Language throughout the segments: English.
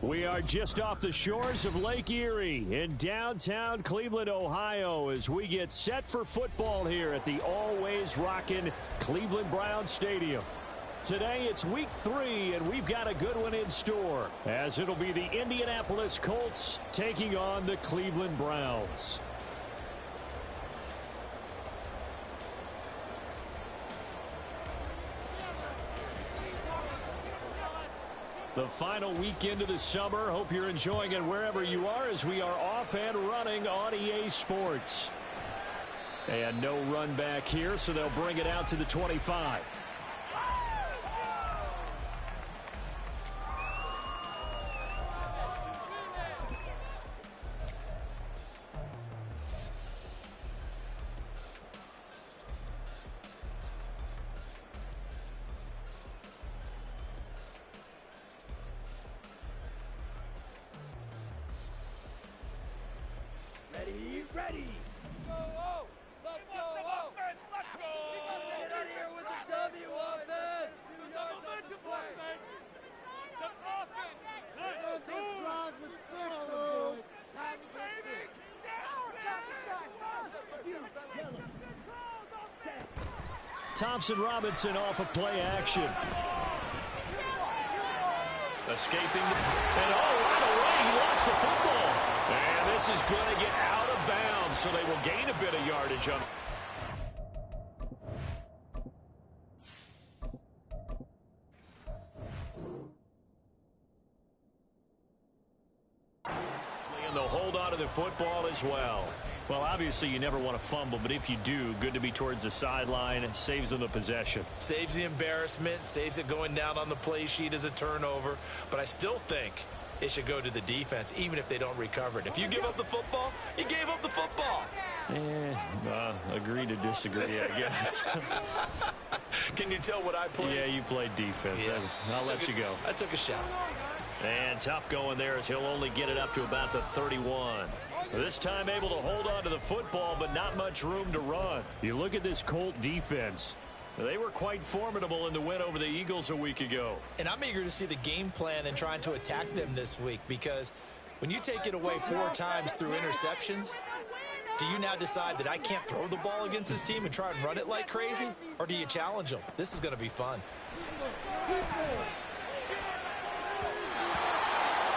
We are just off the shores of Lake Erie in downtown Cleveland, Ohio, as we get set for football here at the always rockin' Cleveland Browns Stadium. Today it's week 3, and we've got a good one in store, as it'll be the Indianapolis Colts taking on the Cleveland Browns. The final weekend of the summer. Hope you're enjoying it wherever you are, as we are off and running on EA Sports. And no run back here, so they'll bring it out to the 25. Ready. Go, let's go. Offense, let's go. Get out of here with the W offense. 2 yards on the play. Some offense. Let's go. This drive with 6, boys. Time to get 6. Thompson Robinson off of play action. Escaping. And right away, he lost the football. And this is going to get out of bounds, so they will gain a bit of yardage on. And they'll hold on to the football as well. Well, obviously, you never want to fumble, but if you do, good to be towards the sideline. It saves them the possession. Saves the embarrassment, saves it going down on the play sheet as a turnover. But I still think it should go to the defense, even if they don't recover it. If you give up the football, you gave up the football. Agree to disagree, I guess. Can you tell what I played? Yeah, you played defense. Yeah. I'll let you go. I took a shot. And tough going there, as he'll only get it up to about the 31. This time able to hold on to the football, but not much room to run. You look at this Colt defense. They were quite formidable in the win over the Eagles a week ago. And I'm eager to see the game plan and trying to attack them this week, because when you take it away 4 times through interceptions, do you now decide that I can't throw the ball against this team and try and run it like crazy? Or do you challenge them? This is going to be fun.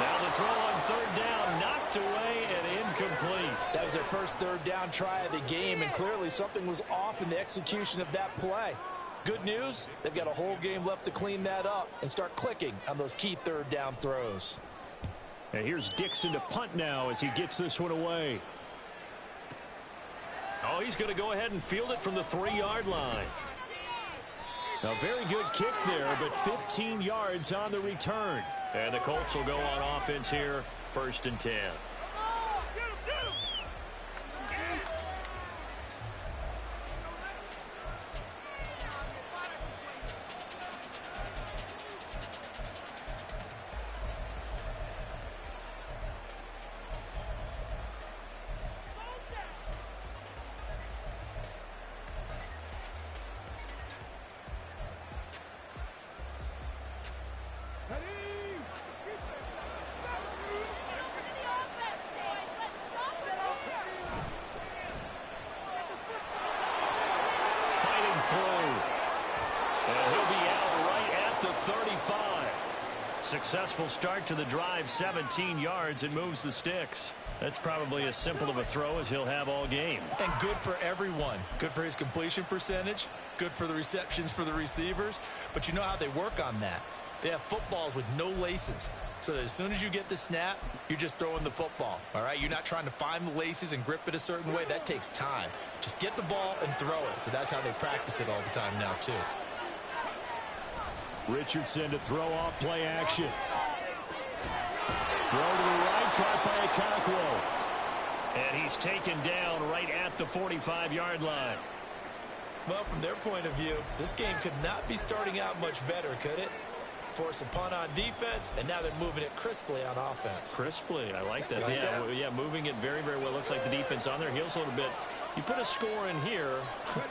Now the throw on 3rd down, knocked away and incomplete. That was their first 3rd down try of the game, and clearly something was off in the execution of that play. Good news, they've got a whole game left to clean that up and start clicking on those key 3rd down throws. And here's Dixon to punt now as he gets this one away. Oh, he's going to go ahead and field it from the 3-yard line. A very good kick there, but 15 yards on the return. And the Colts will go on offense here, 1st and 10. Successful start to the drive, 17 yards, and moves the sticks. That's probably as simple of a throw as he'll have all game. And good for everyone. Good for his completion percentage. Good for the receptions for the receivers. But you know how they work on that. They have footballs with no laces. So that as soon as you get the snap, you're just throwing the football. All right? You're not trying to find the laces and grip it a certain way. That takes time. Just get the ball and throw it. So that's how they practice it all the time now, too. Richardson to throw off play action. Throw to the right, caught by Okonkwo. And he's taken down right at the 45-yard line. Well, from their point of view, this game could not be starting out much better, could it? Force a punt on defense, and now they're moving it crisply on offense. Crisply, I like that. Yeah, moving it very, very well. Looks like the defense on their heels a little bit. You put a score in here,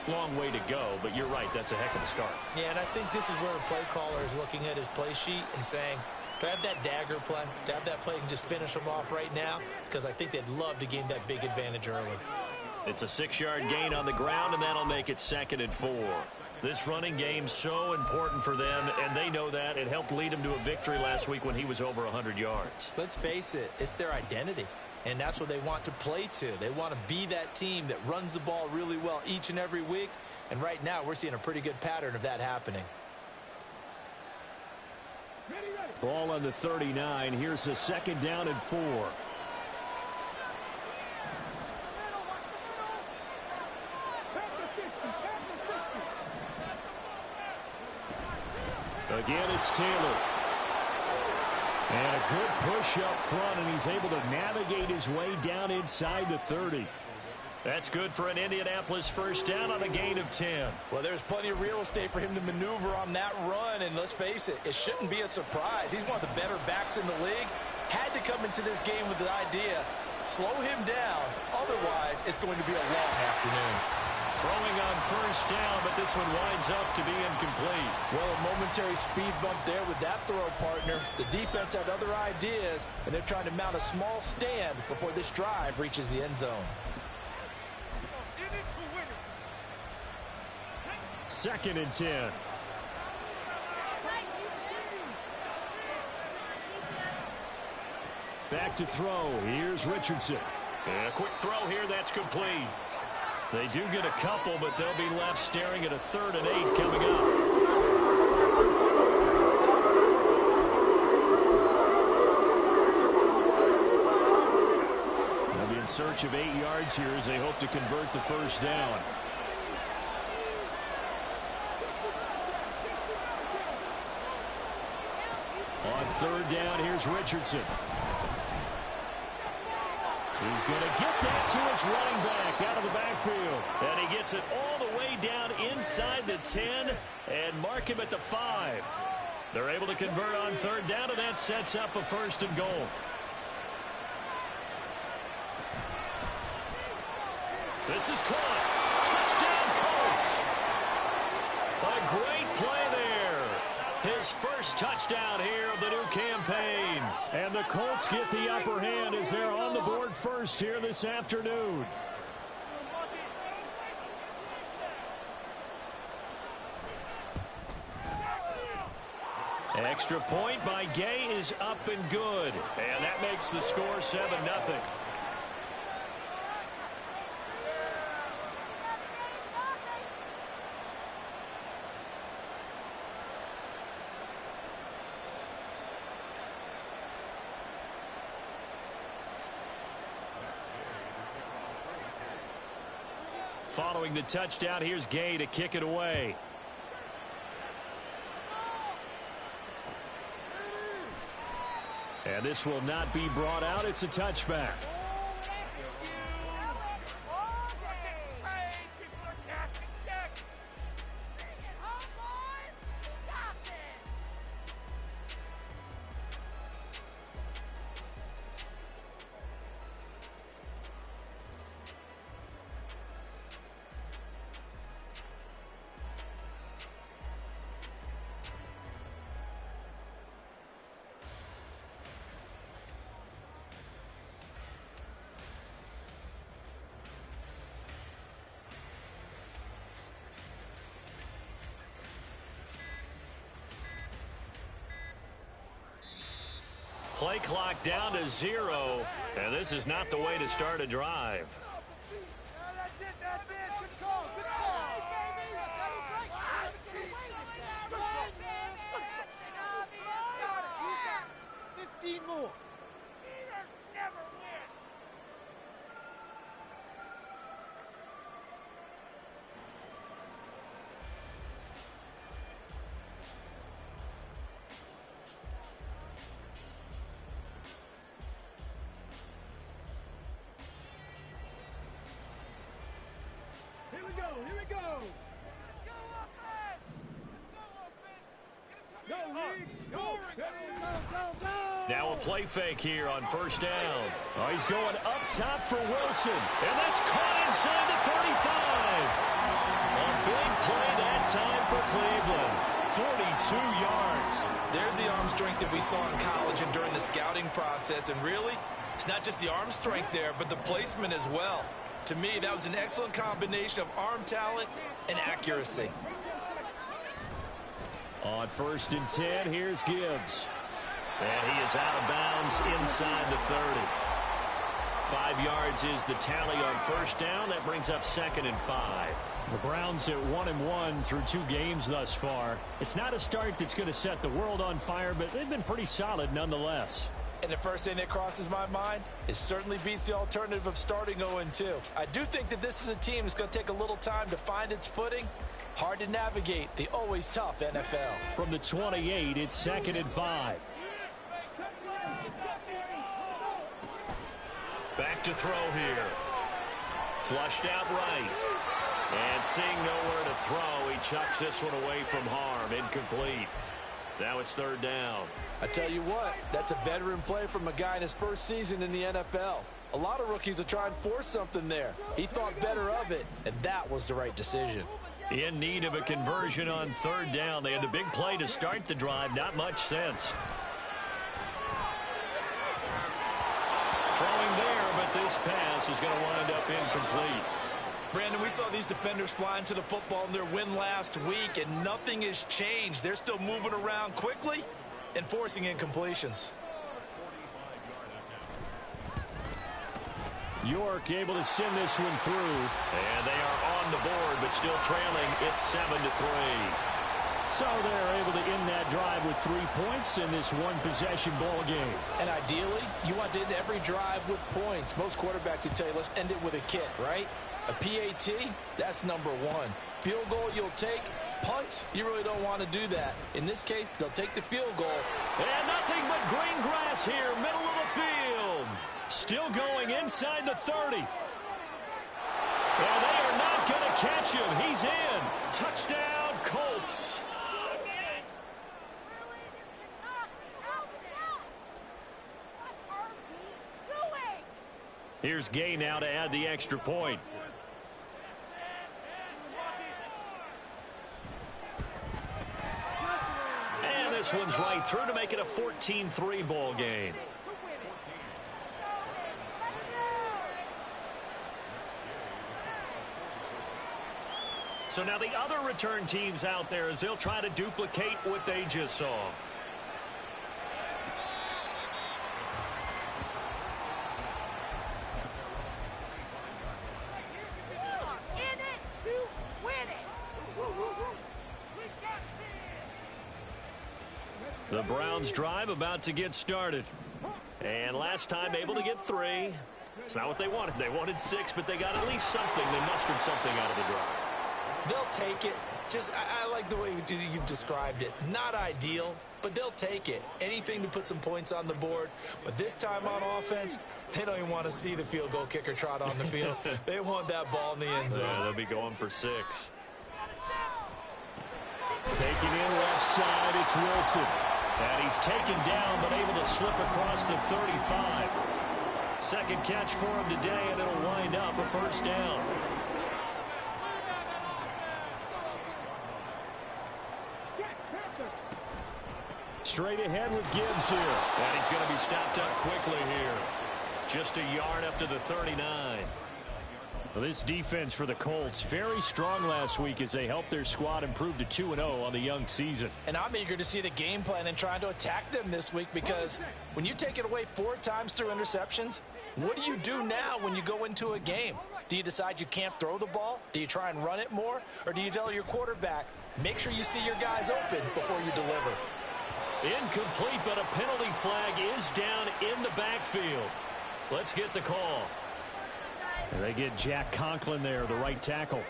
long way to go, but you're right, that's a heck of a start. Yeah, and I think this is where the play caller is looking at his play sheet and saying, To have that dagger play, to have that play and just finish them off right now, because I think they'd love to gain that big advantage early. It's a 6-yard gain on the ground, and that'll make it 2nd and 4. This running game's so important for them, and they know that. It helped lead them to a victory last week when he was over 100 yards. Let's face it, it's their identity, and that's what they want to play to. They want to be that team that runs the ball really well each and every week, and right now we're seeing a pretty good pattern of that happening. Ball on the 39. Here's the 2nd down and 4. Again, it's Taylor. And a good push up front, and he's able to navigate his way down inside the 30. That's good for an Indianapolis first down on a gain of 10. Well, there's plenty of real estate for him to maneuver on that run, and let's face it, it shouldn't be a surprise. He's one of the better backs in the league. Had to come into this game with the idea, slow him down, otherwise it's going to be a long afternoon. Throwing on first down, but this one winds up to be incomplete. Well, a momentary speed bump there with that throw, partner. The defense had other ideas, and they're trying to mount a small stand before this drive reaches the end zone. 2nd and 10. Back to throw. Here's Richardson. And a quick throw here. That's complete. They do get a couple, but they'll be left staring at a 3rd and 8 coming up. They'll be in search of 8 yards here as they hope to convert the first down. On 3rd down, here's Richardson. He's going to get that to his running back out of the backfield. And he gets it all the way down inside the 10 and mark him at the 5. They're able to convert on 3rd down, and that sets up a 1st and goal. This is caught. Touchdown, Colts. A great play there. His first touchdown here of the new campaign. And the Colts get the upper hand as they're on the board first here this afternoon. Extra point by Gay is up and good. And that makes the score 7-0. Following the touchdown, here's Gay to kick it away. And this will not be brought out. It's a touchback. Play clock down to 0, and this is not the way to start a drive. That's it, that's it. Good call, good call. 15 more. Never win. Here we go. Now a play fake here on first down. Oh, he's going up top for Wilson. And that's caught inside the 35. A big play that time for Cleveland. 42 yards. There's the arm strength that we saw in college and during the scouting process. And really, it's not just the arm strength there, but the placement as well. To me, that was an excellent combination of arm talent and accuracy. On 1st and 10, here's Gibbs. And he is out of bounds inside the 30. 5 yards is the tally on 1st down. That brings up 2nd and 5. The Browns at 1-1 through 2 games thus far. It's not a start that's going to set the world on fire, but they've been pretty solid nonetheless. And the first thing that crosses my mind, it certainly beats the alternative of starting 0-2. I do think that this is a team that's going to take a little time to find its footing. Hard to navigate the always tough NFL. From the 28, it's 2nd and 5. Back to throw here. Flushed out right. And seeing nowhere to throw, he chucks this one away from harm. Incomplete. Now it's 3rd down. I tell you what, that's a veteran play from a guy in his first season in the NFL. A lot of rookies are trying to force something there. He thought better of it, and that was the right decision. In need of a conversion on 3rd down. They had the big play to start the drive. Not much sense. Throwing there, but this pass is going to wind up incomplete. Brandon, we saw these defenders flying to the football in their win last week, and nothing has changed. They're still moving around quickly and forcing incompletions. York able to send this one through. And they are on the board, but still trailing. It's 7-3. So they're able to end that drive with 3 points in this one-possession ball game. And ideally, you want to end every drive with points. Most quarterbacks would tell you, let's end it with a kick, right? A PAT, that's number 1. Field goal you'll take. Punts, you really don't want to do that. In this case, they'll take the field goal. And nothing but green grass here, middle of the field. Still going inside the 30. And they are not going to catch him. He's in. Touchdown, Colts. Here's Gay now to add the extra point. And this one's right through to make it a 14-3 ball game. So now the other return teams out there as they'll try to duplicate what they just saw. The Browns drive about to get started. And last time able to get 3. It's not what they wanted. They wanted 6, but they got at least something. They mustered something out of the drive. They'll take it. I like the way you've described it. Not ideal, but they'll take it. Anything to put some points on the board. But this time on offense, they don't even want to see the field goal kicker trot on the field. They want that ball in the end zone. Yeah, they'll be going for 6. Taking in left side, it's Wilson. And he's taken down, but able to slip across the 35. Second catch for him today, and it'll wind up a 1st down. Straight ahead with Gibbs here. And he's going to be stopped up quickly here. Just a yard up to the 39. Well, this defense for the Colts, very strong last week as they helped their squad improve to 2-0 on the young season. And I'm eager to see the game plan and trying to attack them this week, because when you take it away 4 times through interceptions, what do you do now when you go into a game? Do you decide you can't throw the ball? Do you try and run it more? Or do you tell your quarterback, make sure you see your guys open before you deliver? Incomplete, but a penalty flag is down in the backfield. Let's get the call. And they get Jack Conklin there, the right tackle.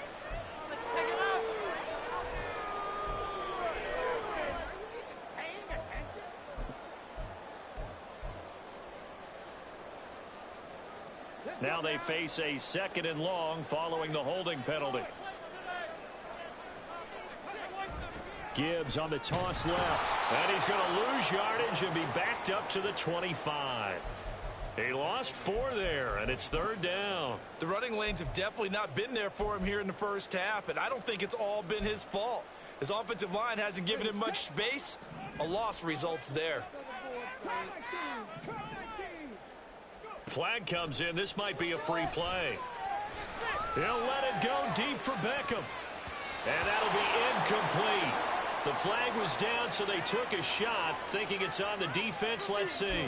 Now they face a 2nd and long following the holding penalty. Gibbs on the toss left. And he's going to lose yardage and be backed up to the 25. He lost 4 there, and it's 3rd down. The running lanes have definitely not been there for him here in the first half, and I don't think it's all been his fault. His offensive line hasn't given him much space. A loss results there. Flag comes in. This might be a free play. He'll let it go deep for Beckham. And that'll be incomplete. The flag was down, so they took a shot, thinking it's on the defense. Let's see.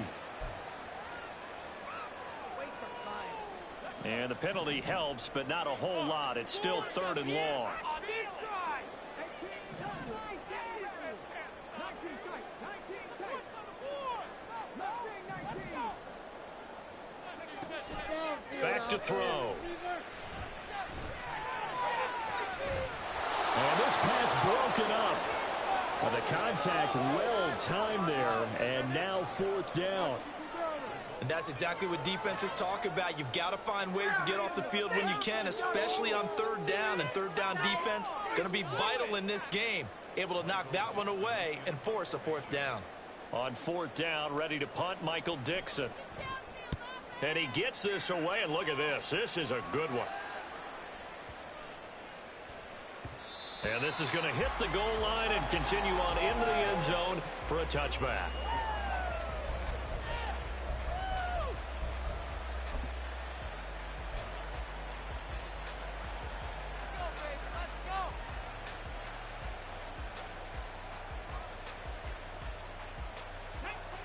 And the penalty helps, but not a whole lot. It's still 3rd and long. Back to throw. And this pass broken up. Well, the contact well timed there, and now 4th down. And that's exactly what defenses talk about. You've got to find ways to get off the field when you can, especially on 3rd down. And 3rd down defense going to be vital in this game. Able to knock that one away and force a 4th down. On 4th down, ready to punt, Michael Dixon. And he gets this away, and look at this. This is a good one. And this is going to hit the goal line and continue on into the end zone for a touchback.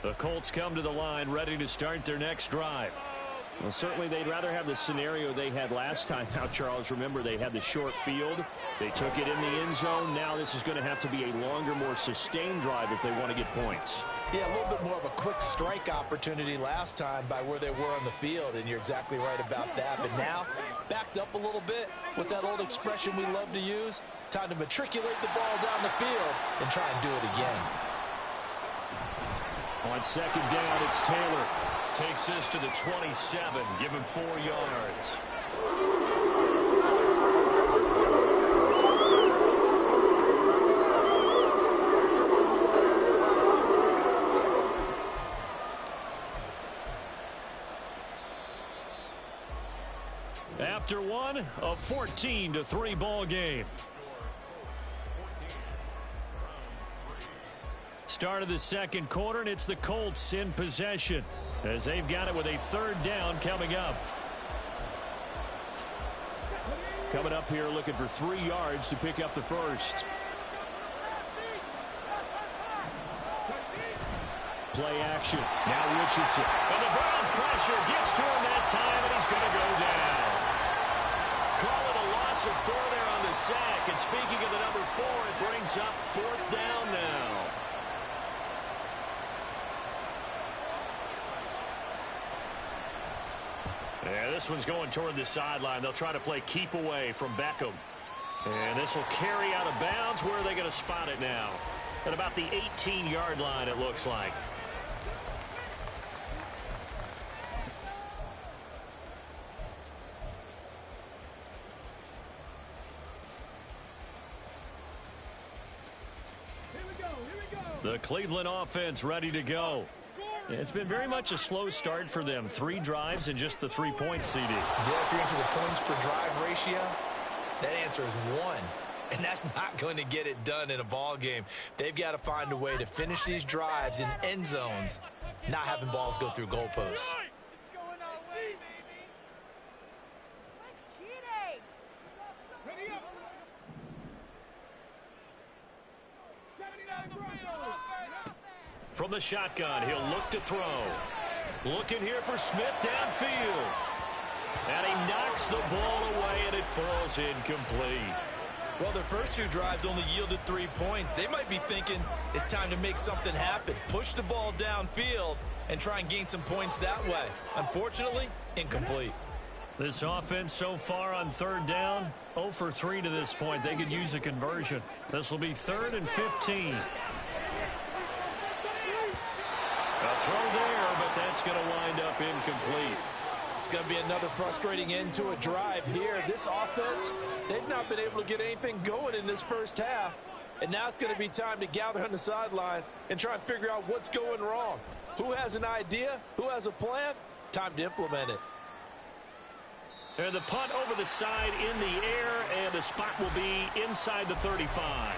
The Colts come to the line ready to start their next drive. Well, certainly they'd rather have the scenario they had last time out, Charles. Remember, they had the short field. They took it in the end zone. Now this is going to have to be a longer, more sustained drive if they want to get points. Yeah, a little bit more of a quick strike opportunity last time by where they were on the field, and you're exactly right about that. But now, backed up a little bit. What's that old expression we love to use? Time to matriculate the ball down the field and try and do it again. On 2nd down, it's Taylor. Takes this to the 27. Give him 4 yards. After one, a 14-3 ball game. Start of the 2nd quarter, and it's the Colts in possession as they've got it with a 3rd down coming up. Coming up here looking for 3 yards to pick up the first. Play action. Now Richardson. And the Browns pressure gets to him that time, and he's going to go down. Call it a loss of 4 there on the sack. And speaking of the number 4, it brings up 4th down now. Yeah, this one's going toward the sideline. They'll try to play keep away from Beckham. And this will carry out of bounds. Where are they going to spot it now? At about the 18-yard line, it looks like. The Cleveland offense ready to go. It's been very much a slow start for them. 3 drives and just the 3 points, CD. Yeah, if you're into the points per drive ratio, that answer is 1. And that's not going to get it done in a ball game. They've got to find a way to finish these drives in end zones, not having balls go through goalposts. From the shotgun, he'll look to throw. Looking here for Smith downfield. And he knocks the ball away, and it falls incomplete. Well, their first 2 drives only yielded 3 points. They might be thinking it's time to make something happen. Push the ball downfield and try and gain some points that way. Unfortunately, incomplete. This offense so far on 3rd down, 0 for 3 to this point. They could use a conversion. This will be 3rd and 15. A throw there, but that's going to wind up incomplete. It's going to be another frustrating end to a drive here. This offense, they've not been able to get anything going in this first half. And now it's going to be time to gather on the sidelines and try and figure out what's going wrong. Who has an idea? Who has a plan? Time to implement it. And the punt over the side in the air, and the spot will be inside the 35.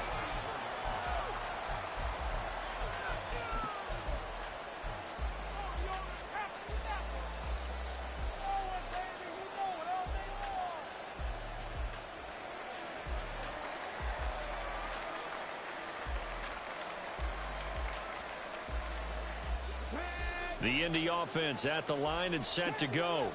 The Indy offense at the line and set to go.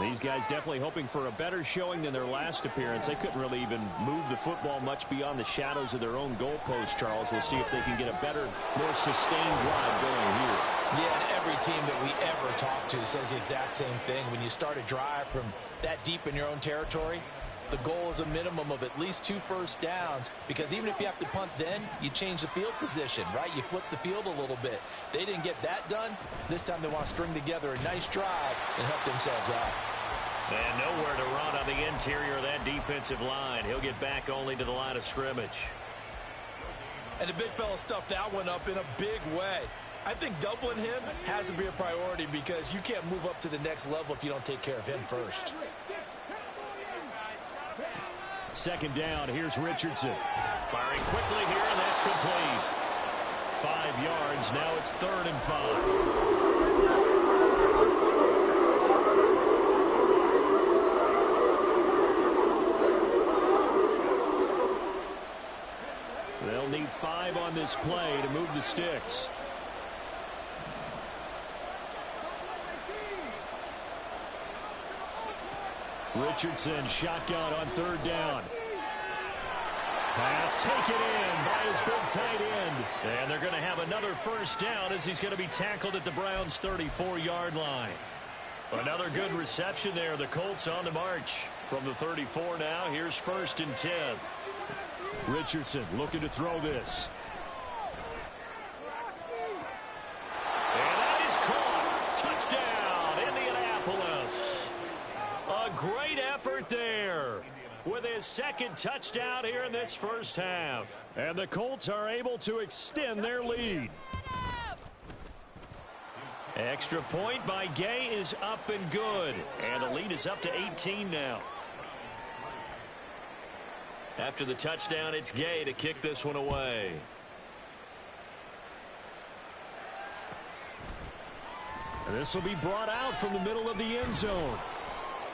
These guys definitely hoping for a better showing than their last appearance. They couldn't really even move the football much beyond the shadows of their own goalpost, Charles. We'll see if they can get a better, more sustained drive going here. Yeah, and every team that we ever talk to says the exact same thing. When you start a drive from that deep in your own territory, the goal is a minimum of at least 2 first downs, because even if you have to punt then, you change the field position, right? You flip the field a little bit. They didn't get that done. This time they want to string together a nice drive and help themselves out. And nowhere to run on the interior of that defensive line. He'll get back only to the line of scrimmage. And the big fella stuffed that one up in a big way. I think doubling him has to be a priority, because you can't move up to the next level if you don't take care of him first. Second down, here's Richardson. Firing quickly here, and that's complete. 5 yards, now it's 3rd and 5. They'll need 5 on this play to move the sticks. Richardson shotgun on 3rd down. Pass taken in by his big tight end. And they're going to have another first down as he's going to be tackled at the Browns' 34-yard line. Another good reception there. The Colts on the march. From the 34 now, here's 1st and 10. Richardson looking to throw this. And that is caught. Touchdown, Indianapolis. A great effort there with his 2nd touchdown here in this first half. And the Colts are able to extend their lead. Extra point by Gay is up and good. And the lead is up to 18 now. After the touchdown, it's Gay to kick this one away. And this will be brought out from the middle of the end zone.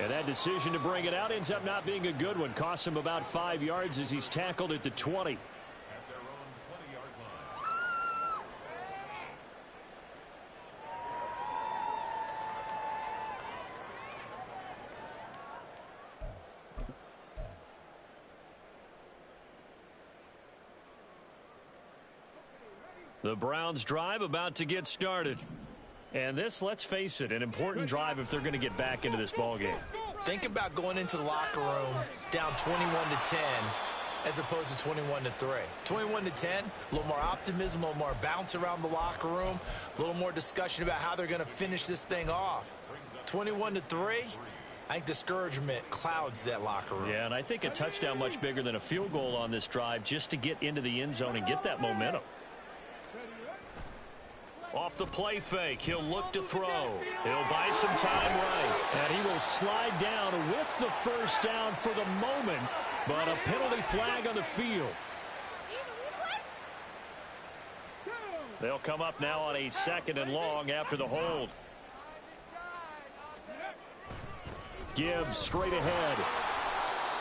And that decision to bring it out ends up not being a good one. Costs him about 5 yards as he's tackled at the 20. The Browns drive about to get started. And this, let's face it, an important drive if they're going to get back into this ballgame. Think about going into the locker room down 21-10 as opposed to 21-3. 21-10, a little more optimism, a little more bounce around the locker room, a little more discussion about how they're going to finish this thing off. 21-3, I think discouragement clouds that locker room. Yeah, and I think a touchdown much bigger than a field goal on this drive just to get into the end zone and get that momentum. Off the play fake, he'll look to throw. He'll buy some time right. And he will slide down with the first down for the moment, but a penalty flag on the field. They'll come up now on a 2nd and long after the hold. Gibbs straight ahead.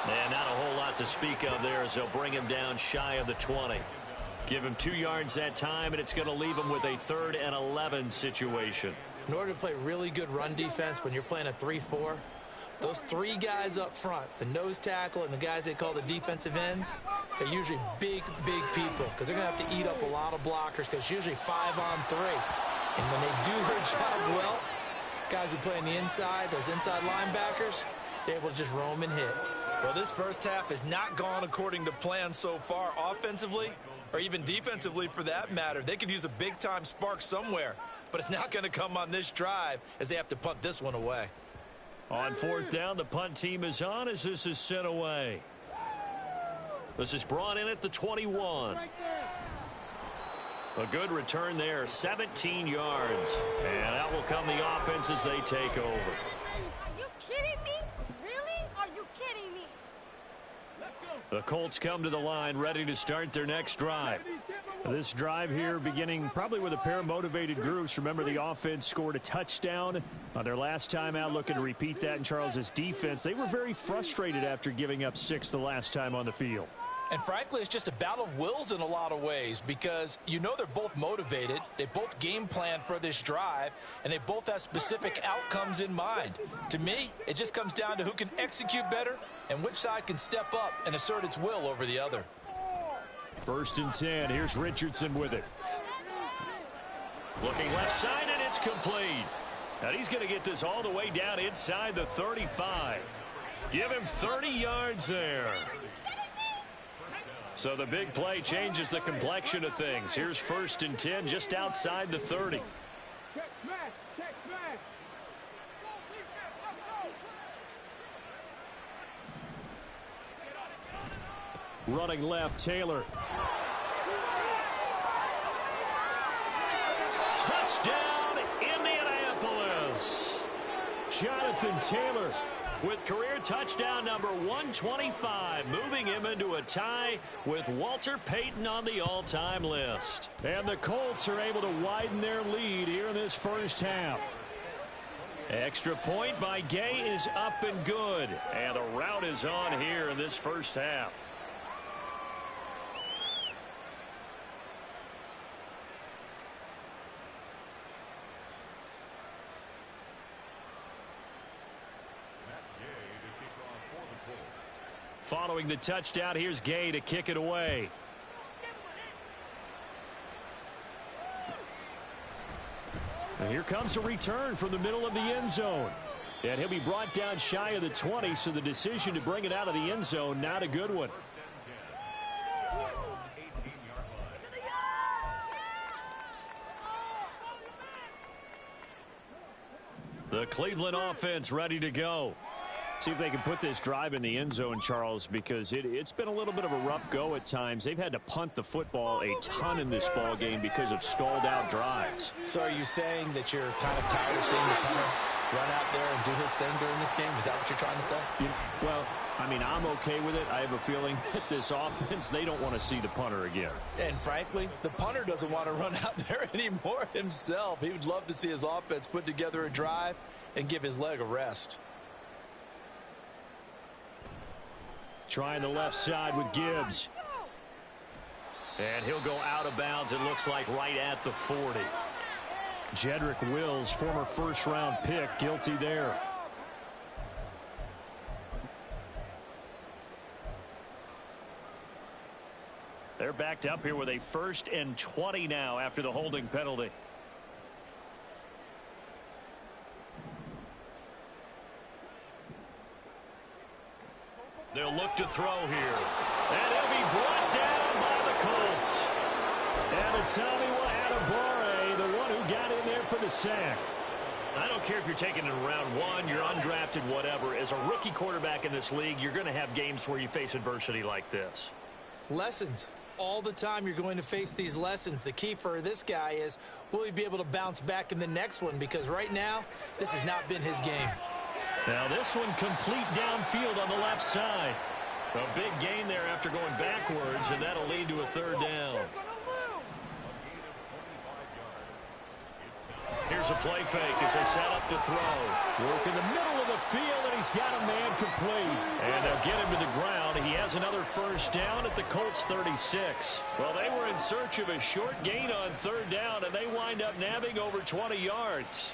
And not a whole lot to speak of there as they'll bring him down shy of the 20. Give him 2 yards that time, and it's going to leave him with a 3rd and 11 situation. In order to play really good run defense when you're playing a 3-4, those 3 guys up front, the nose tackle and the guys they call the defensive ends, they're usually big people, because they're going to have to eat up a lot of blockers, because it's usually 5-on-3. And when they do their job well, guys who play on the inside, those inside linebackers, they're able to just roam and hit. Well, this first half has not gone according to plan so far offensively, or even defensively for that matter. They could use a big-time spark somewhere, but it's not going to come on this drive as they have to punt this one away. On 4th down, the punt team is on as this is sent away. This is brought in at the 21. A good return there, 17 yards. And out will come the offense as they take over. Are you kidding me? Really? Are you kidding me? The Colts come to the line ready to start their next drive. This drive here beginning probably with a pair of motivated groups. Remember, the offense scored a touchdown on their last time out, looking to repeat that in Charles's defense. They were very frustrated after giving up 6 the last time on the field. And frankly, it's just a battle of wills in a lot of ways because you know they're both motivated. They both game plan for this drive, and they both have specific outcomes in mind. To me, it just comes down to who can execute better and which side can step up and assert its will over the other. 1st and 10. Here's Richardson with it. Looking left side, and it's complete. And he's going to get this all the way down inside the 35. Give him 30 yards there. So the big play changes the complexion of things. Here's 1st and 10 just outside the 30. Running left, Taylor. Touchdown, Indianapolis. Jonathan Taylor with career touchdown number 125, moving him into a tie with Walter Payton on the all-time list. And the Colts are able to widen their lead here in this first half. Extra point by Gay is up and good. And the route is on here in this first half. Following the touchdown, here's Gay to kick it away. And here comes a return from the middle of the end zone. And he'll be brought down shy of the 20, so the decision to bring it out of the end zone, not a good one. The Cleveland offense ready to go. See if they can put this drive in the end zone, Charles, because it's been a little bit of a rough go at times. They've had to punt the football a ton in this ball game because of stalled out drives. So are you saying that you're kind of tired of seeing the punter run out there and do his thing during this game? Is that what you're trying to say? Well, I mean, I'm okay with it. I have a feeling that this offense, they don't want to see the punter again. And frankly, the punter doesn't want to run out there anymore himself. He would love to see his offense put together a drive and give his leg a rest. Trying the left side with Gibbs. And he'll go out of bounds, it looks like, right at the 40. Jedrick Wills, former first-round pick, guilty there. They're backed up here with a 1st and 20 now after the holding penalty. They'll look to throw here. And he'll be brought down by the Colts. And it's Tommy Adebawore, the one who got in there for the sack. I don't care if you're taking it in round 1, you're undrafted, whatever. As a rookie quarterback in this league, you're going to have games where you face adversity like this. Lessons. All the time you're going to face these lessons. The key for this guy is, will he be able to bounce back in the next one? Because right now, this has not been his game. Now this one complete downfield on the left side. A big gain there after going backwards, and that'll lead to a 3rd down. Here's a play fake as they set up to throw. Work in the middle of the field, and he's got a man complete. And they'll get him to the ground. He has another 1st down at the Colts 36. Well, they were in search of a short gain on 3rd down, and they wind up nabbing over 20 yards.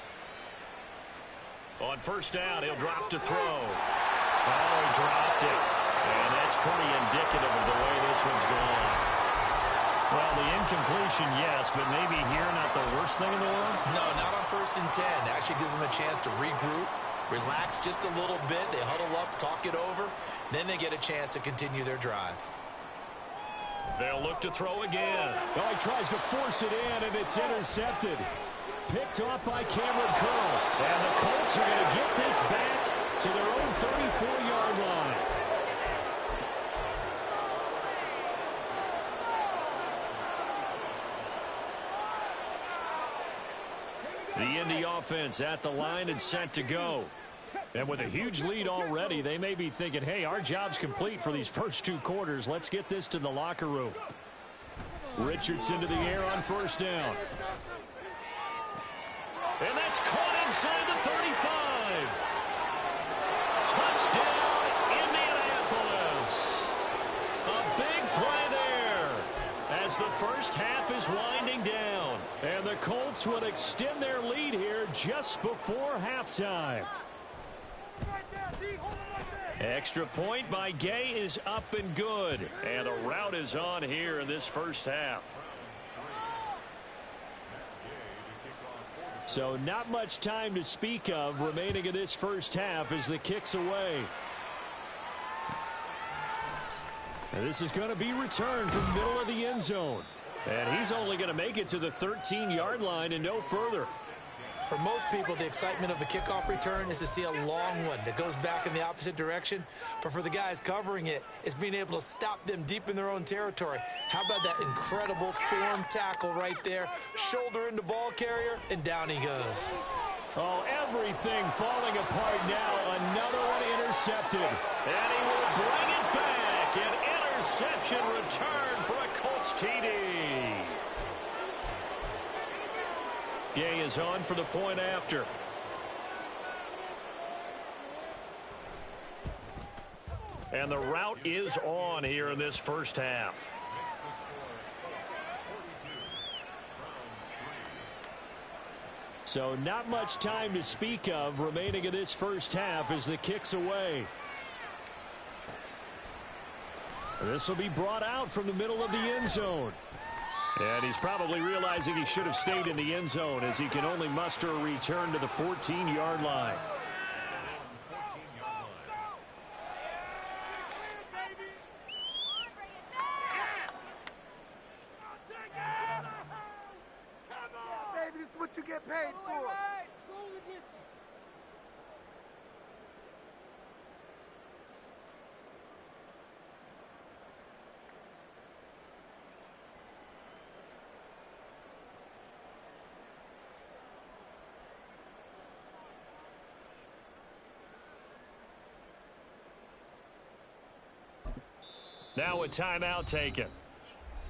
On 1st down, he'll drop to throw. Oh, he dropped it. And that's pretty indicative of the way this one's gone. Well, the incompletion, yes, but maybe here not the worst thing in the world? No, not on 1st and 10. Actually gives them a chance to regroup, relax just a little bit. They huddle up, talk it over. Then they get a chance to continue their drive. They'll look to throw again. Oh, he tries to force it in, and it's intercepted. Picked off by Cameron Curl. And the Colts are going to get this back to their own 34-yard line. The Indy offense at the line and set to go. And with a huge lead already, they may be thinking, hey, our job's complete for these first 2 quarters. Let's get this to the locker room. Richardson to the air on 1st down. And that's caught inside the 35. Touchdown, Indianapolis. A big half is winding down. And the Colts would extend their lead here just before halftime. Extra point by Gay is up and good. And a rout is on here in this first half. So not much time to speak of remaining in this first half as the kick's away. And this is going to be returned from the middle of the end zone. And he's only going to make it to the 13-yard line and no further. For most people, the excitement of a kickoff return is to see a long one that goes back in the opposite direction. But for the guys covering it, it's being able to stop them deep in their own territory. How about that incredible form tackle right there? Shoulder into ball carrier, and down he goes. Oh, everything falling apart now. Another one intercepted. And he will bring it back. An interception return for a Colts TD. Gay is on for the point after. And the route is on here in this first half. So not much time to speak of remaining in this first half as the kick's away. This will be brought out from the middle of the end zone. And he's probably realizing he should have stayed in the end zone as he can only muster a return to the 14-yard line. Baby, this is what you get paid for. Now a timeout taken.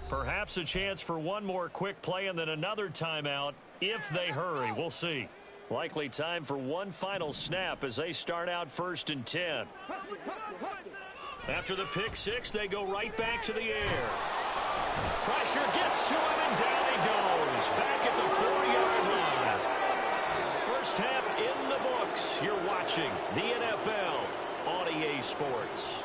Perhaps a chance for one more quick play and then another timeout if they hurry. We'll see. Likely time for one final snap as they start out 1st and 10. After the pick six, they go right back to the air. Pressure gets to him and down he goes. Back at the 4-yard line. First half in the books. You're watching the NFL on EA Sports.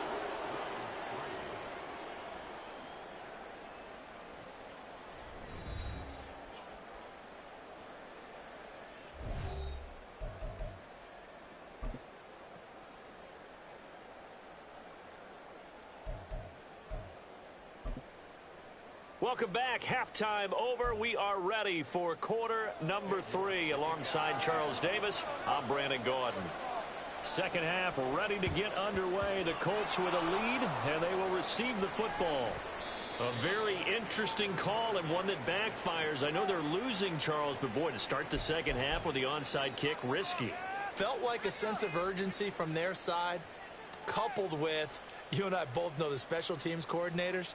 Welcome back. Halftime over. We are ready for quarter number 3. Alongside Charles Davis, I'm Brandon Gaudin. Second half ready to get underway. The Colts with a lead, and they will receive the football. A very interesting call and one that backfires. I know they're losing, Charles, but boy, to start the second half with the onside kick, risky. Felt like a sense of urgency from their side, coupled with, you and I both know the special teams coordinators.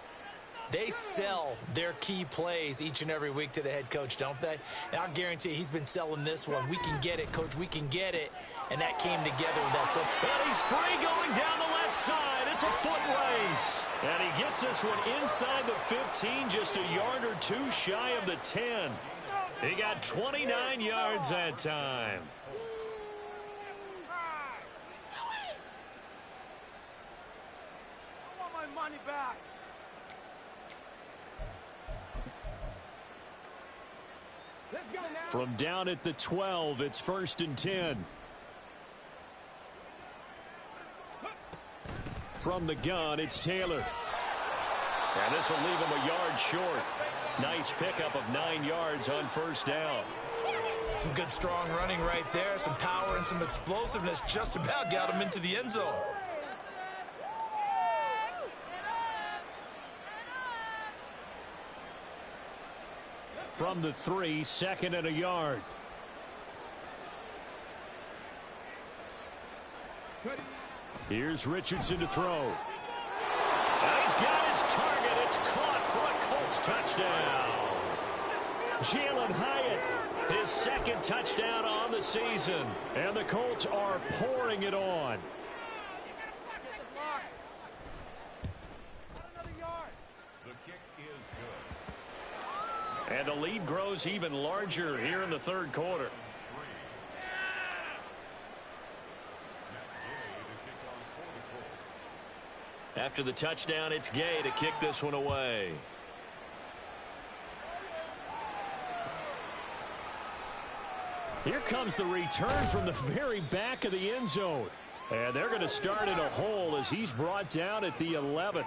They sell their key plays each and every week to the head coach, don't they? And I'll guarantee you he's been selling this one. We can get it, coach. We can get it. And that came together with that. And he's free going down the left side. It's a foot race. And he gets this one inside the 15, just a yard or two shy of the 10. He got 29 yards that time. I want my money back. From down at the 12, it's 1st and 10. From the gun, it's Taylor. And this will leave him a yard short. Nice pickup of 9 yards on first down. Some good, strong running right there. Some power and some explosiveness just about got him into the end zone. From the 3, 2nd and a yard. Here's Richardson to throw. And he's got his target. It's caught for a Colts touchdown. Jalen Hyatt, his second touchdown on the season. And the Colts are pouring it on. And the lead grows even larger here in the third quarter. After the touchdown, it's Gay to kick this one away. Here comes the return from the very back of the end zone. And they're going to start in a hole as he's brought down at the 11.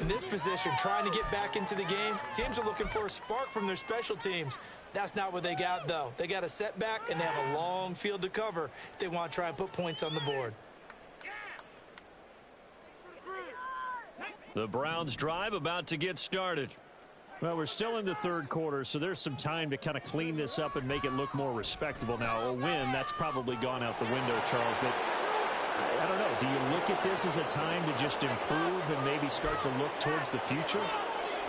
In this position, trying to get back into the game, teams are looking for a spark from their special teams. That's not what they got, though. They got a setback, and they have a long field to cover if they want to try and put points on the board. The Browns drive about to get started. Well, we're still in the third quarter, so there's some time to kind of clean this up and make it look more respectable. Now, a win, that's probably gone out the window, Charles, but I don't know. Do you look at this as a time to just improve and maybe start to look towards the future?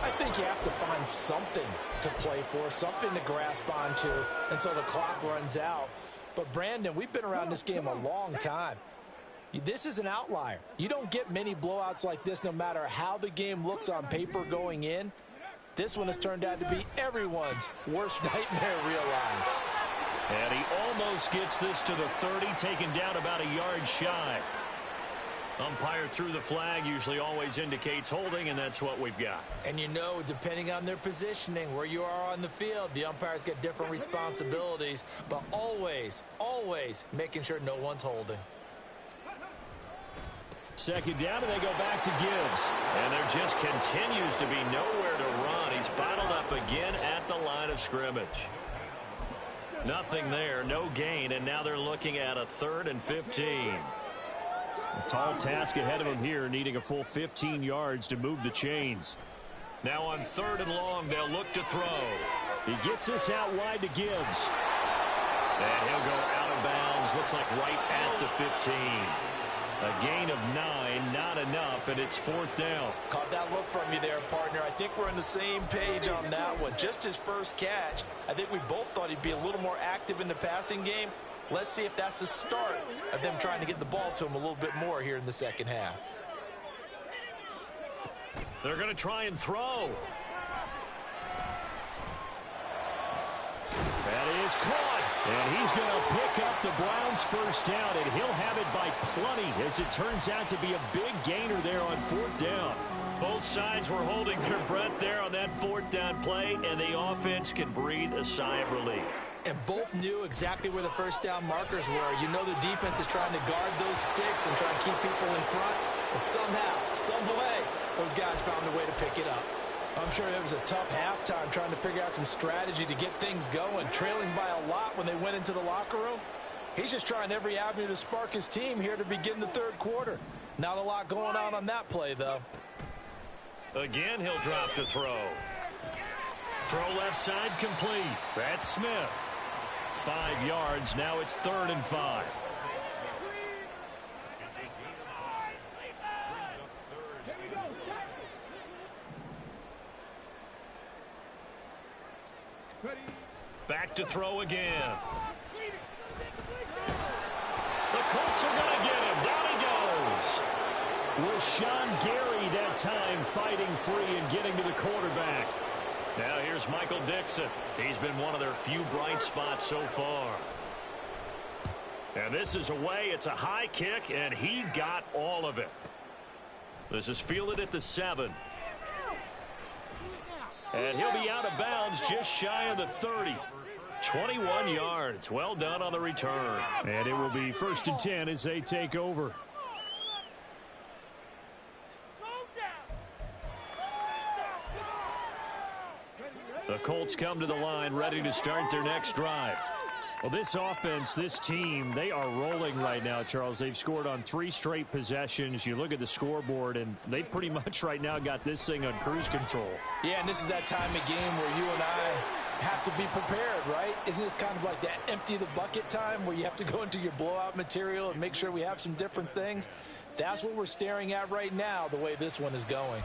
I think you have to find something to play for, something to grasp onto until the clock runs out. But, Brandon, we've been around this game a long time. This is an outlier. You don't get many blowouts like this no matter how the game looks on paper going in. This one has turned out to be everyone's worst nightmare realized. And he almost gets this to the 30, taken down about a yard shy. Umpire threw the flag, usually always indicates holding, and that's what we've got. And you know, depending on their positioning, where you are on the field, the umpires get different responsibilities, but always, always making sure no one's holding. Second down, and they go back to Gibbs. And there just continues to be nowhere to run. He's bottled up again at the line of scrimmage. Nothing there, no gain, and now they're looking at a 3rd and 15. A tall task ahead of him here, needing a full 15 yards to move the chains. Now on 3rd and long, they'll look to throw. He gets this out wide to Gibbs. And he'll go out of bounds, looks like right at the 15. A gain of 9, not enough, and it's 4th down. Caught that look from you there, partner. I think we're on the same page on that one. Just his first catch. I think we both thought he'd be a little more active in the passing game. Let's see if that's the start of them trying to get the ball to him a little bit more here in the second half. They're going to try and throw. That is caught. And he's going to pick up the Browns' first down, and he'll have it by plenty, as it turns out to be a big gainer there on 4th down. Both sides were holding their breath there on that 4th down play, and the offense can breathe a sigh of relief. And both knew exactly where the first down markers were. You know the defense is trying to guard those sticks and try and keep people in front, but somehow, some way, those guys found a way to pick it up. I'm sure it was a tough halftime trying to figure out some strategy to get things going, trailing by a lot when they went into the locker room. He's just trying every avenue to spark his team here to begin the third quarter. Not a lot going on that play, though. Again, he'll drop to throw. Throw left side complete. That's Smith. 5 yards. Now it's 3rd and 5. Back to throw again. The Colts are going to get him. Down he goes. Rashawn Gary that time fighting free and getting to the quarterback. Now here's Michael Dixon. He's been one of their few bright spots so far. And this is away. It's a high kick, and he got all of it. This is fielded at the 7. And he'll be out of bounds just shy of the 30. 21 yards. Well done on the return. And it will be 1st and 10 as they take over. The Colts come to the line ready to start their next drive. Well, this offense, this team, they are rolling right now, Charles. They've scored on 3 straight possessions. You look at the scoreboard, and they pretty much right now got this thing on cruise control. Yeah, and this is that time of game where you and I have to be prepared, right? Isn't this kind of like that empty the bucket time where you have to go into your blowout material and make sure we have some different things? That's what we're staring at right now, the way this one is going.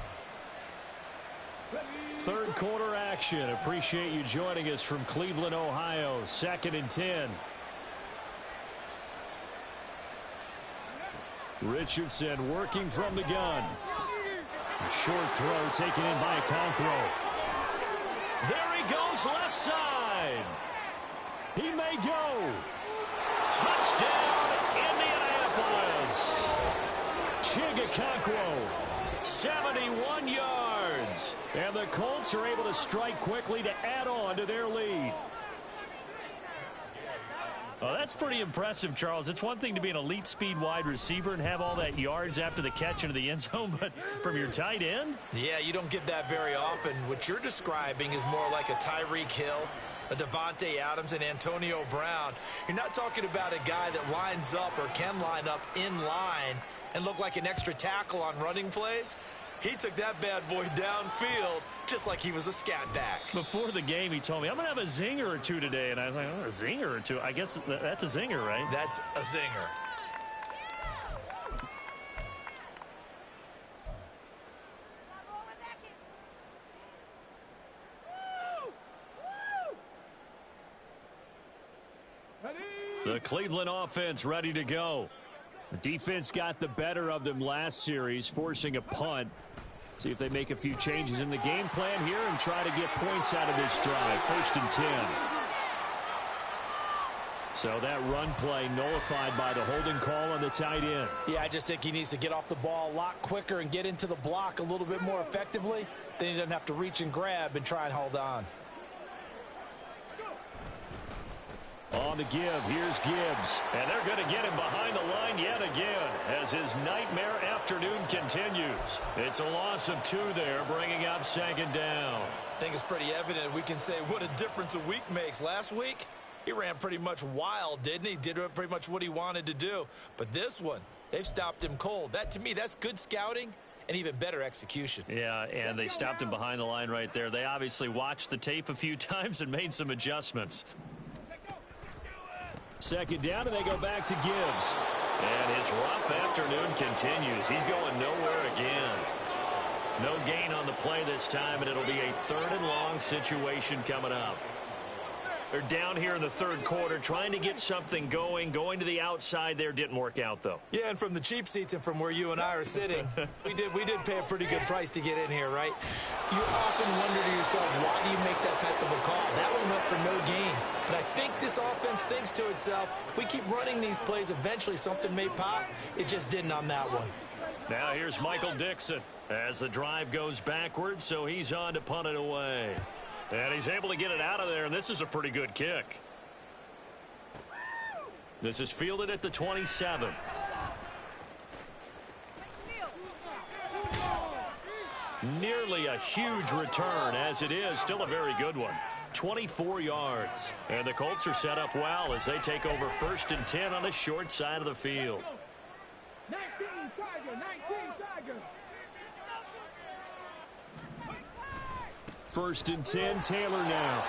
Third quarter action. Appreciate you joining us from Cleveland, Ohio. 2nd and 10. Richardson working from the gun. A short throw taken in by Okonkwo. There he goes left side. He may go. Touchdown, Indianapolis. Chigakonkwo, 71 yards. And the Colts are able to strike quickly to add on to their lead. Well, that's pretty impressive, Charles. It's one thing to be an elite speed wide receiver and have all that yards after the catch into the end zone, but from your tight end? Yeah, you don't get that very often. What you're describing is more like a Tyreek Hill, a Devontae Adams, and Antonio Brown. You're not talking about a guy that lines up or can line up in line and look like an extra tackle on running plays. He took that bad boy downfield just like he was a scat back. Before the game, he told me, I'm going to have a zinger or two today. And I was like, oh, a zinger or two? I guess that's a zinger, right? That's a zinger. The Cleveland offense ready to go. The defense got the better of them last series, forcing a punt. See if they make a few changes in the game plan here and try to get points out of this drive. 1st and 10. So that run play nullified by the holding call on the tight end. Yeah, I just think he needs to get off the ball a lot quicker and get into the block a little bit more effectively. Then he doesn't have to reach and grab and try and hold on. On the give, here's Gibbs. And they're going to get him behind the line yet again as his nightmare afternoon continues. It's a loss of 2 there, bringing up 2nd down. I think it's pretty evident we can say what a difference a week makes. Last week, he ran pretty much wild, didn't he? Did pretty much what he wanted to do. But this one, they've stopped him cold. That, to me, that's good scouting and even better execution. Yeah, and they stopped him behind the line right there. They obviously watched the tape a few times and made some adjustments. 2nd down, and they go back to Gibbs. And his rough afternoon continues. He's going nowhere again. No gain on the play this time, and it'll be a 3rd and long situation coming up. They're down here in the 3rd quarter, trying to get something going. Going to the outside there didn't work out, though. Yeah, and from the cheap seats and from where you and I are sitting, we did pay a pretty good price to get in here, right? You often wonder to yourself, why do you make that type of a call? That one went for no gain. But I think this offense thinks to itself, if we keep running these plays, eventually something may pop. It just didn't on that one. Now here's Michael Dixon as the drive goes backwards, so he's on to punt it away. And he's able to get it out of there, and this is a pretty good kick. This is fielded at the 27. Nearly a huge return, as it is. Still a very good one. 24 yards. And the Colts are set up well as they take over 1st and 10 on the short side of the field. 19 Tiger, 19 Tiger. 1st and 10, Taylor now.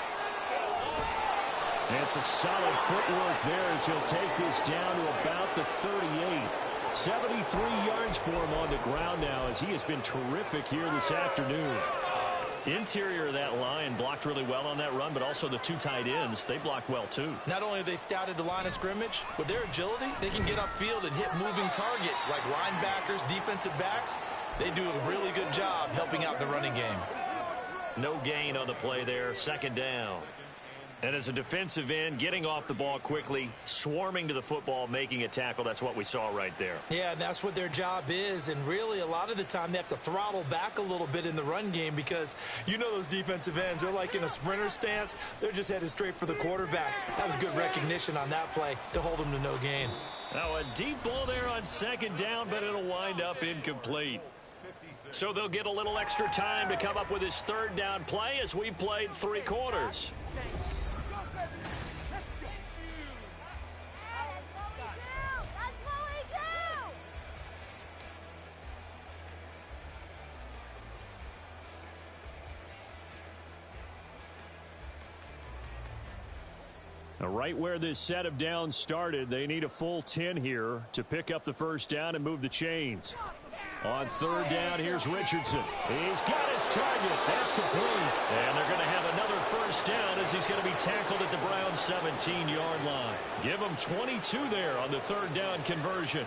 And some solid footwork there as he'll take this down to about the 38. 73 yards for him on the ground now as he has been terrific here this afternoon. Interior of that line blocked really well on that run, but also the 2 tight ends, they blocked well too. Not only have they scouted the line of scrimmage, with their agility, they can get upfield and hit moving targets like linebackers, defensive backs. They do a really good job helping out the running game. No gain on the play there, 2nd down. And as a defensive end, getting off the ball quickly, swarming to the football, making a tackle, that's what we saw right there. Yeah, and that's what their job is, and really a lot of the time they have to throttle back a little bit in the run game because you know those defensive ends, they're like in a sprinter stance. They're just headed straight for the quarterback. That was good recognition on that play to hold them to no gain. Now a deep ball there on 2nd down, but it'll wind up incomplete. So they'll get a little extra time to come up with his 3rd down play as we've played 3 quarters. Now, right where this set of downs started, they need a full 10 here to pick up the 1st down and move the chains. On 3rd down, here's Richardson. He's got his target. That's complete. And they're going to have another 1st down as he's going to be tackled at the Browns' 17-yard line. Give him 22 there on the 3rd down conversion.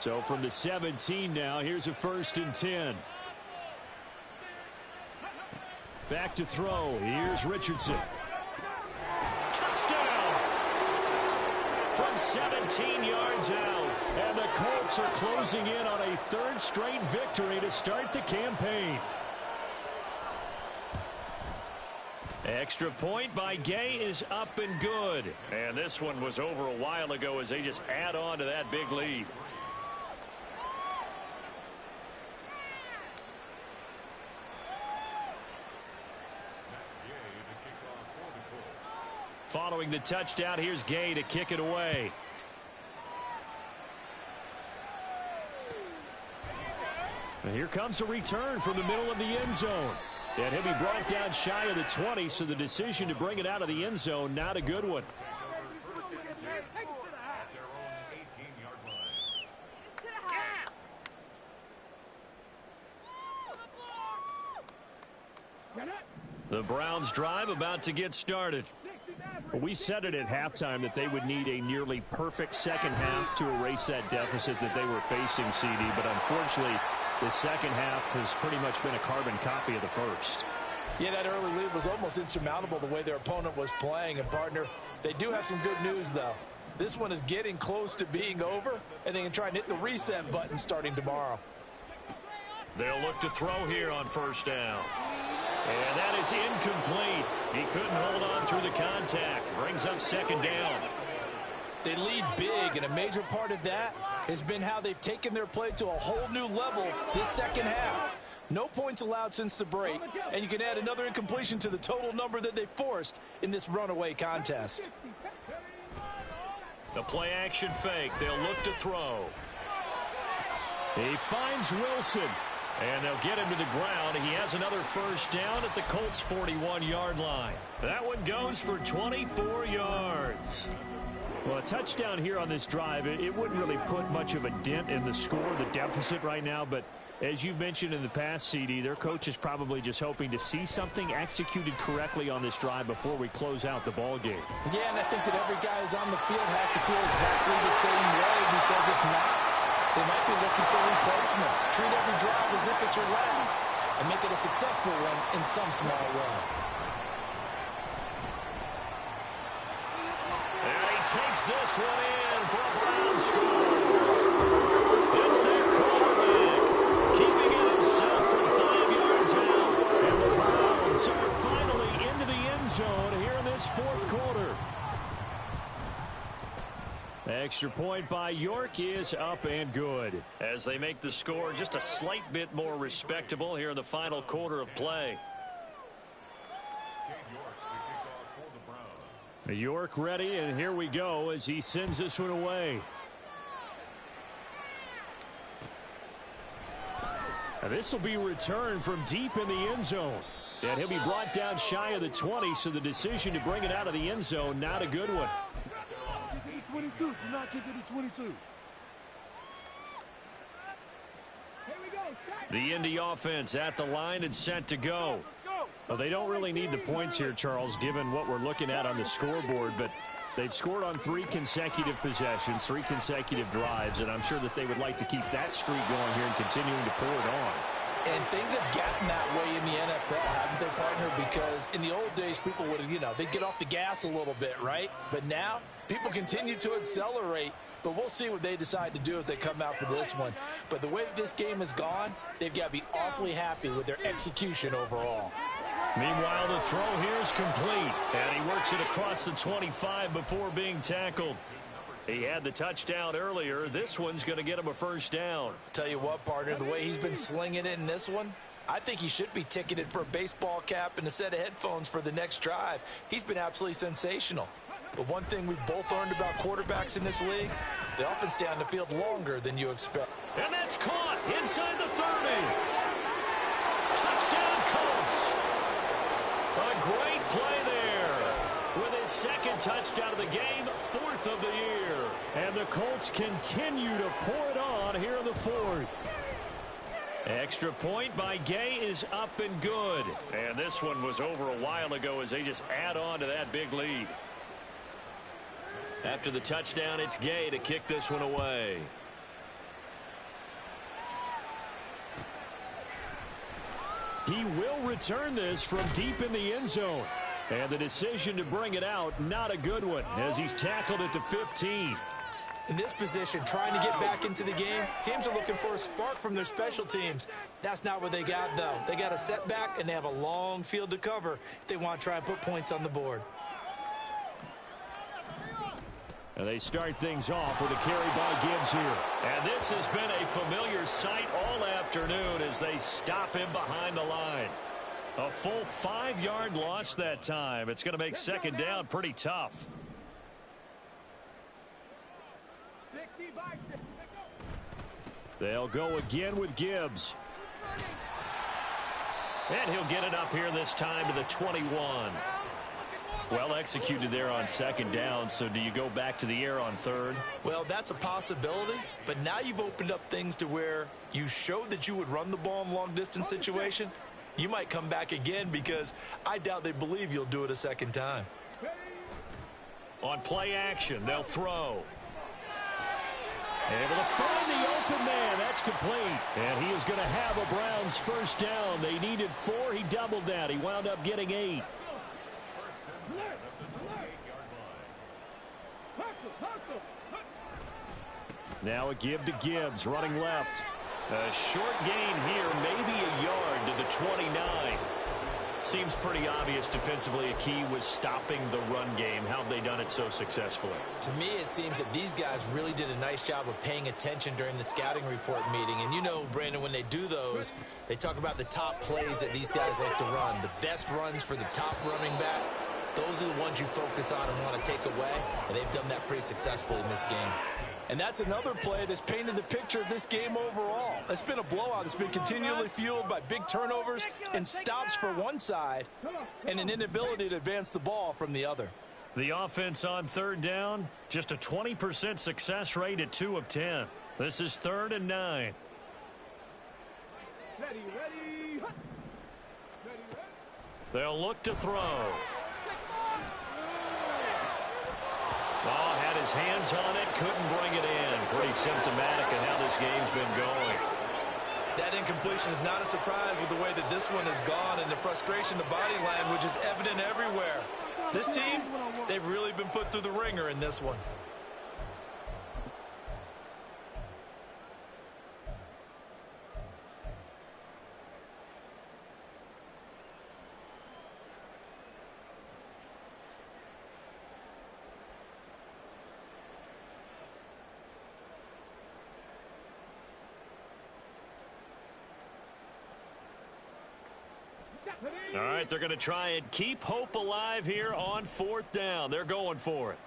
So from the 17 now, here's a 1st and 10. Back to throw. Here's Richardson. Touchdown! From 17 yards out. And the Colts are closing in on a 3rd straight victory to start the campaign. Extra point by Gay is up and good. And this one was over a while ago as they just add on to that big lead. Following the touchdown, here's Gay to kick it away. And here comes a return from the middle of the end zone. And he'll be brought down shy of the 20, so the decision to bring it out of the end zone, not a good one. The Browns drive about to get started. We said it at halftime that they would need a nearly perfect second half to erase that deficit that they were facing, CD, but unfortunately the second half has pretty much been a carbon copy of the first. Yeah, that early lead was almost insurmountable the way their opponent was playing. And, partner, they do have some good news, though. This one is getting close to being over, and they can try and hit the reset button starting tomorrow. They'll look to throw here on 1st down. And that is incomplete. He couldn't hold on through the contact. Brings up 2nd down. They lead big, and a major part of that has been how they've taken their play to a whole new level this second half. No points allowed since the break, and you can add another incompletion to the total number that they forced in this runaway contest. The play action fake. They'll look to throw. He finds Wilson. And they'll get him to the ground. He has another 1st down at the Colts' 41-yard line. That one goes for 24 yards. Well, a touchdown here on this drive, it wouldn't really put much of a dent in the score, the deficit right now. But as you mentioned in the past, CD, their coach is probably just hoping to see something executed correctly on this drive before we close out the ball game. Yeah, and I think that every guy who's on the field has to feel exactly the same way, because if not, they might be looking for replacements. Treat every drive as if it's your last and make it a successful one in some small way. And he takes this one in for a Browns score. It's their quarterback, keeping it himself from 5 yards out. And the Browns are finally into the end zone here in this 4th quarter. Extra point by York is up and good. As they make the score just a slight bit more respectable here in the final quarter of play. York ready, and here we go as he sends this one away. And this will be returned from deep in the end zone. And he'll be brought down shy of the 20, so the decision to bring it out of the end zone, not a good one. 22. Do not kick it to 22. The Indy offense at the line and set to go. Well, they don't really need the points here, Charles, given what we're looking at on the scoreboard, but they've scored on 3 consecutive possessions, 3 consecutive drives, and I'm sure that they would like to keep that streak going here and continuing to pour it on. And things have gotten that way in the NFL, haven't they, partner? Because in the old days, people would, they'd get off the gas a little bit, right? But now, people continue to accelerate. But we'll see what they decide to do as they come out for this one. But the way that this game has gone, they've got to be awfully happy with their execution overall. Meanwhile, the throw here is complete. And he works it across the 25 before being tackled. He had the touchdown earlier. This one's going to get him a 1st down. Tell you what, partner, the way he's been slinging it in this one, I think he should be ticketed for a baseball cap and a set of headphones for the next drive. He's been absolutely sensational. But one thing we've both learned about quarterbacks in this league, they often stay on the field longer than you expect. And that's caught inside the 30. Touchdown, Colts. A great play there. With his 2nd touchdown of the game, 4th of the year. And the Colts continue to pour it on here in the 4th. Extra point by Gay is up and good. And this one was over a while ago as they just add on to that big lead. After the touchdown, it's Gay to kick this one away. He will return this from deep in the end zone. And the decision to bring it out, not a good one, as he's tackled at the 15. In this position, trying to get back into the game, teams are looking for a spark from their special teams. That's not what they got, though. They got a setback, and they have a long field to cover if they want to try and put points on the board. And they start things off with a carry by Gibbs here. And this has been a familiar sight all afternoon as they stop him behind the line. A full 5-yard loss that time. It's going to make second down pretty tough. They'll go again with Gibbs. And he'll get it up here this time to the 21. Well executed there on second down, so do you go back to the air on third? Well, that's a possibility, but now you've opened up things to where you showed that you would run the ball in a long-distance situation. You might come back again because I doubt they believe you'll do it a second time. On play action, they'll throw. Able to find the open man. That's complete. And he is going to have a Browns first down. They needed 4. He doubled that. He wound up getting 8. Now a give to Gibbs, running left. A short gain here, maybe a yard to the 29. Seems pretty obvious defensively a key was stopping the run game. How have they done it so successfully? To me, it seems that these guys really did a nice job of paying attention during the scouting report meeting. And you know, Brandon, when they do those, they talk about the top plays that these guys like to run. The best runs for the top running back. Those are the ones you focus on and want to take away. And they've done that pretty successfully in this game. And that's another play that's painted the picture of this game overall. It's been a blowout. It's been continually fueled by big turnovers and stops for one side and an inability to advance the ball from the other. The offense on third down, just a 20% success rate at 2 of 10. This is 3rd and 9. They'll look to throw. Oh, had his hands on it, couldn't bring it in. Pretty symptomatic of how this game's been going. That incompletion is not a surprise with the way that this one has gone, and the frustration, the body language is evident everywhere. This team, they've really been put through the ringer in this one. All right, they're going to try and keep hope alive here on 4th down. They're going for it.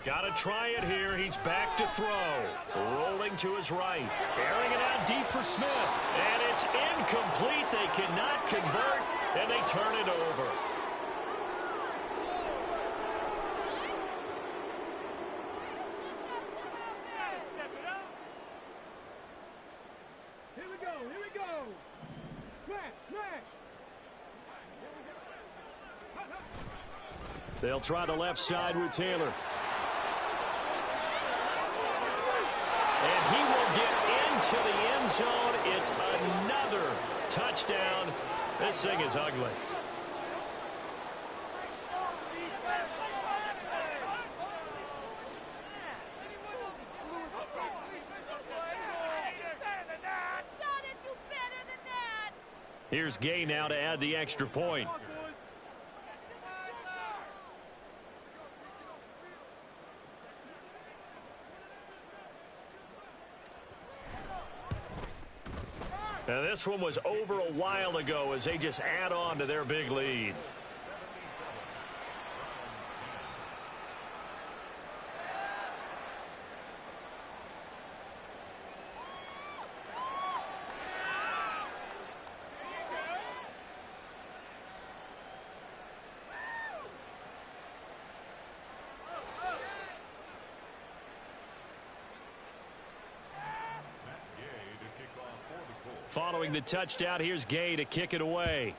Got to try it here. He's back to throw. Rolling to his right. Airing it out deep for Smith. And it's incomplete. They cannot convert, and they turn it over. Here we go. Here we go. Smash. They'll try the left side with Taylor. And he will get into the end zone. It's another touchdown. This thing is ugly. Here's Gay now to add the extra point. Now this one was over a while ago as they just add on to their big lead. Following the touchdown, here's Gay to kick it away.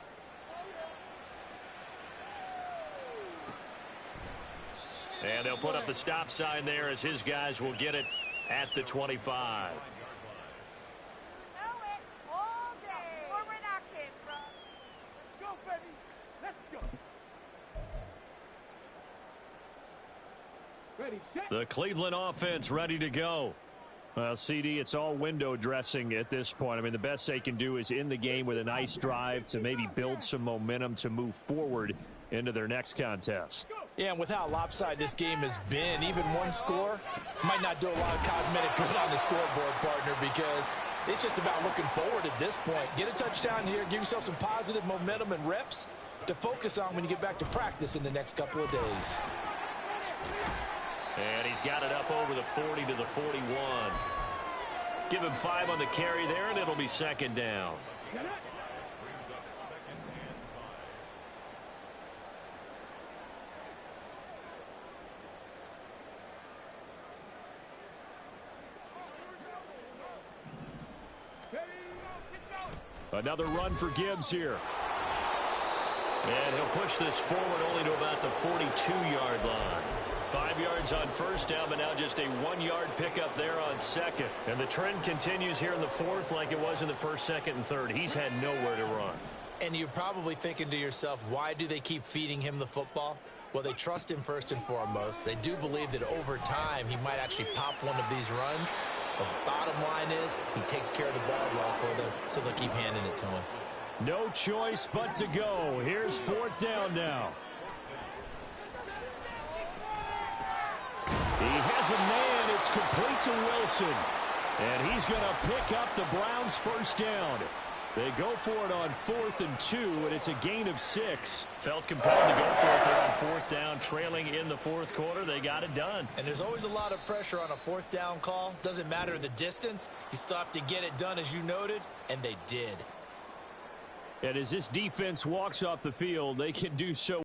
And they'll put up the stop sign there as his guys will get it at the 25. All day. Forward action. The Cleveland offense ready to go. Well, CD, it's all window dressing at this point. I mean, the best they can do is in the game with a nice drive to maybe build some momentum to move forward into their next contest. Yeah, and with how lopsided this game has been, even one score might not do a lot of cosmetic good on the scoreboard, partner, because it's just about looking forward at this point. Get a touchdown here, give yourself some positive momentum and reps to focus on when you get back to practice in the next couple of days. And he's got it up over the 40 to the 41. Give him 5 on the carry there, and it'll be second down. Another run for Gibbs here. And he'll push this forward only to about the 42-yard line. 5 yards on first down, but now just a 1-yard pickup there on second. And the trend continues here in the fourth like it was in the first, second, and third. He's had nowhere to run. And you're probably thinking to yourself, why do they keep feeding him the football? Well, they trust him first and foremost. They do believe that over time he might actually pop one of these runs. The bottom line is he takes care of the ball well for them, so they'll keep handing it to him. No choice but to go. Here's fourth down now. He has a man. It's complete to Wilson. And he's going to pick up the Browns' first down. They go for it on 4th and 2, and it's a gain of 6. Felt compelled to go for it there on 4th down, trailing in the fourth quarter. They got it done. And there's always a lot of pressure on a 4th down call. Doesn't matter the distance. You still have to get it done, as you noted, and they did. And as this defense walks off the field, they can do so